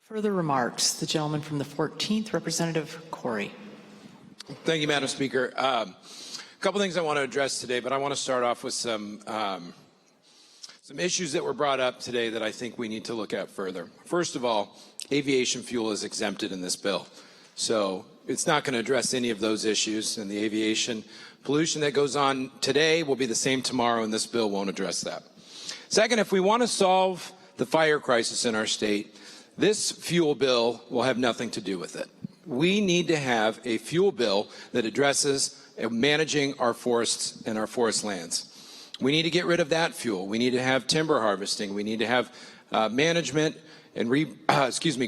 Further remarks, the gentleman from the 14th, Representative Corry. Thank you, Madam Speaker. A couple things I want to address today, but I want to start off with some issues that were brought up today that I think we need to look at further. First of all, aviation fuel is exempted in this bill. So it's not going to address any of those issues, and the aviation pollution that goes on today will be the same tomorrow, and this bill won't address that. Second, if we want to solve the fire crisis in our state, this fuel bill will have nothing to do with it. We need to have a fuel bill that addresses managing our forests and our forest lands. We need to get rid of that fuel. We need to have timber harvesting. We need to have management and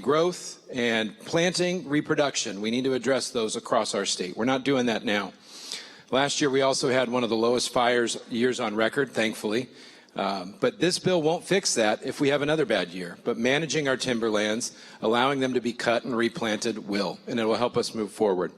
growth and planting, reproduction. We need to address those across our state. We're not doing that now. Last year, we also had one of the lowest fires years on record, thankfully. But this bill won't fix that if we have another bad year. But managing our timberlands, allowing them to be cut and replanted will, and it will help us move forward.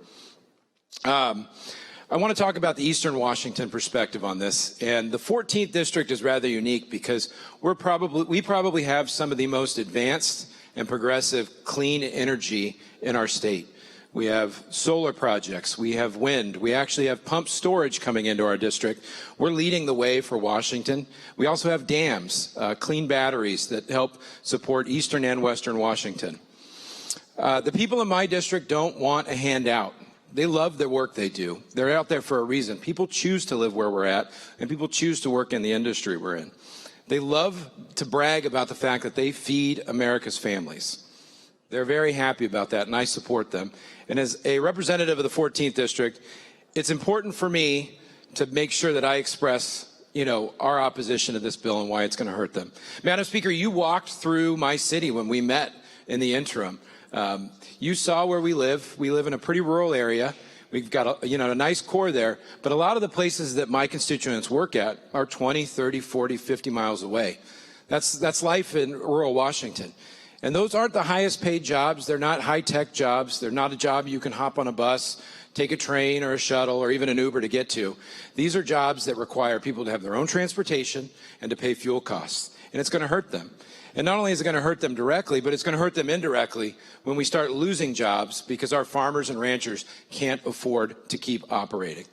I want to talk about the Eastern Washington perspective on this. And the 14th District is rather unique because we probably have some of the most advanced and progressive clean energy in our state. We have solar projects, we have wind, we actually have pumped storage coming into our district. We're leading the way for Washington. We also have dams, clean batteries that help support Eastern and Western Washington. The people in my district don't want a handout. They love the work they do. They're out there for a reason. People choose to live where we're at, and people choose to work in the industry we're in. They love to brag about the fact that they feed America's families. They're very happy about that, and I support them. And as a representative of the 14th District, it's important for me to make sure that I express, our opposition to this bill and why it's going to hurt them. Madam Speaker, you walked through my city when we met in the interim. You saw where we live. We live in a pretty rural area. We've got a nice core there, but a lot of the places that my constituents work at are 20, 30, 40, 50 miles away. That's life in rural Washington. And those aren't the highest paid jobs. They're not high-tech jobs. They're not a job you can hop on a bus, take a train or a shuttle or even an Uber to get to. These are jobs that require people to have their own transportation and to pay fuel costs. And it's going to hurt them. And not only is it going to hurt them directly, but it's going to hurt them indirectly when we start losing jobs because our farmers and ranchers can't afford to keep operating.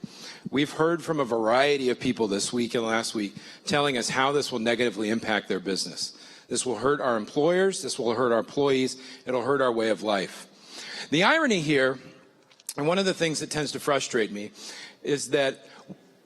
We've heard from a variety of people this week and last week telling us how this will negatively impact their business. This will hurt our employers, this will hurt our employees, it'll hurt our way of life. The irony here, and one of the things that tends to frustrate me, is that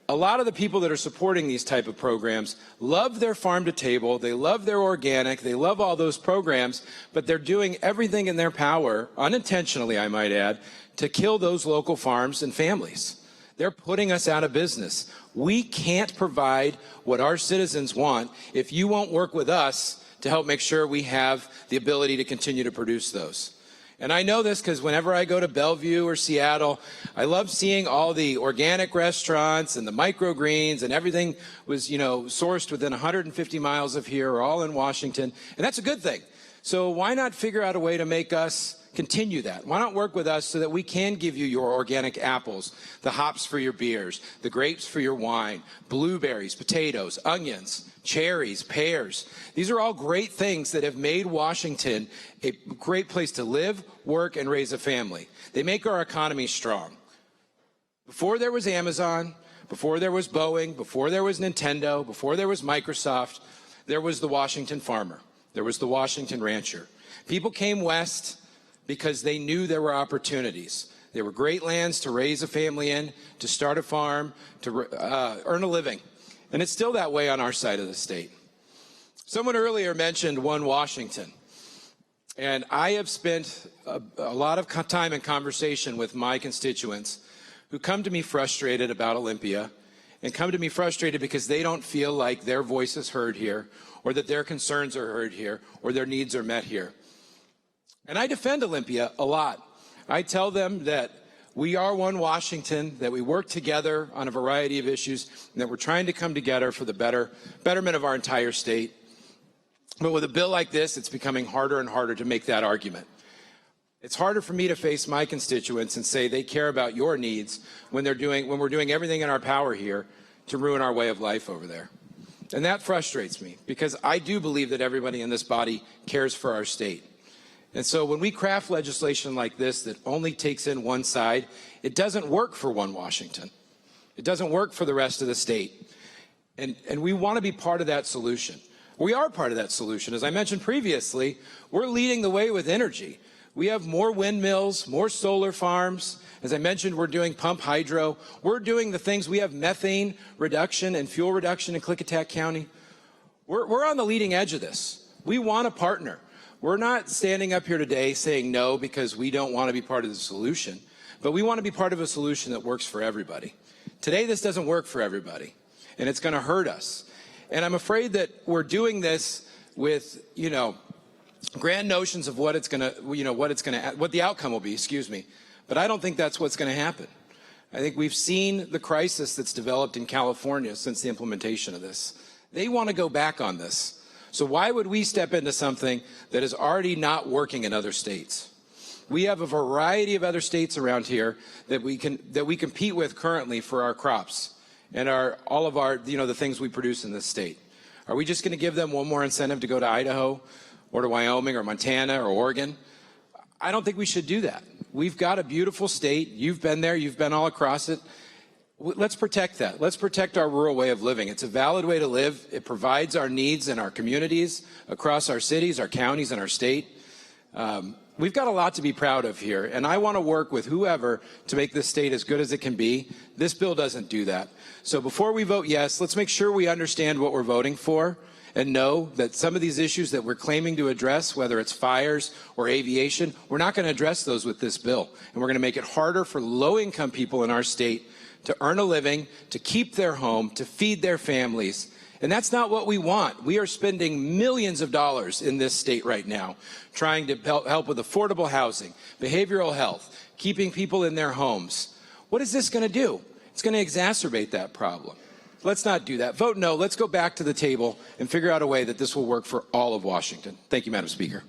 a lot of the people that are supporting these type of programs love their farm to table, they love their organic, they love all those programs, but they're doing everything in their power, unintentionally I might add, to kill those local farms and families. They're putting us out of business. We can't provide what our citizens want if you won't work with us to help make sure we have the ability to continue to produce those. And I know this because whenever I go to Bellevue or Seattle, I love seeing all the organic restaurants and the microgreens and everything was, sourced within 150 miles of here or all in Washington. And that's a good thing. So why not figure out a way to make us continue that? Why not work with us so that we can give you your organic apples, the hops for your beers, the grapes for your wine, blueberries, potatoes, onions, cherries, pears. These are all great things that have made Washington a great place to live, work, and raise a family. They make our economy strong. Before there was Amazon, before there was Boeing, before there was Nintendo, before there was Microsoft, there was the Washington farmer. There was the Washington rancher. People came west because they knew there were opportunities. There were great lands to raise a family in, to start a farm, to earn a living. And it's still that way on our side of the state. Someone earlier mentioned One Washington. And I have spent a lot of time in conversation with my constituents who come to me frustrated about Olympia and come to me frustrated because they don't feel like their voice is heard here or that their concerns are heard here or their needs are met here. And I defend Olympia a lot. I tell them that we are one Washington, that we work together on a variety of issues, and that we're trying to come together for the betterment of our entire state. But with a bill like this, it's becoming harder and harder to make that argument. It's harder for me to face my constituents and say they care about your needs when we're doing everything in our power here to ruin our way of life over there. And that frustrates me because I do believe that everybody in this body cares for our state. And so when we craft legislation like this that only takes in one side, it doesn't work for one Washington. It doesn't work for the rest of the state. And we want to be part of that solution. We are part of that solution. As I mentioned previously, we're leading the way with energy. We have more windmills, more solar farms. As I mentioned, we're doing pump hydro. We're doing the things. We have methane reduction and fuel reduction in Klickitat County. We're on the leading edge of this. We want to partner. We're not standing up here today saying no because we don't want to be part of the solution, but we want to be part of a solution that works for everybody. Today, this doesn't work for everybody, and it's going to hurt us. And I'm afraid that we're doing this with, grand notions of what the outcome will be, But I don't think that's what's going to happen. I think we've seen the crisis that's developed in California since the implementation of this. They want to go back on this. So why would we step into something that is already not working in other states? We have a variety of other states around here that we compete with currently for our crops and all of our the things we produce in this state. Are we just going to give them one more incentive to go to Idaho or to Wyoming or Montana or Oregon? I don't think we should do that. We've got a beautiful state. You've been there. You've been all across it. Let's protect that. Let's protect our rural way of living. It's a valid way to live. It provides our needs in our communities, across our cities, our counties, and our state. We've got a lot to be proud of here, and I want to work with whoever to make this state as good as it can be. This bill doesn't do that. So before we vote yes, let's make sure we understand what we're voting for and know that some of these issues that we're claiming to address, whether it's fires or aviation, we're not going to address those with this bill. And we're going to make it harder for low-income people in our state to earn a living, to keep their home, to feed their families. And that's not what we want. We are spending millions of dollars in this state right now trying to help with affordable housing, behavioral health, keeping people in their homes. What is this going to do? It's going to exacerbate that problem. Let's not do that. Vote no. Let's go back to the table and figure out a way that this will work for all of Washington. Thank you, Madam Speaker.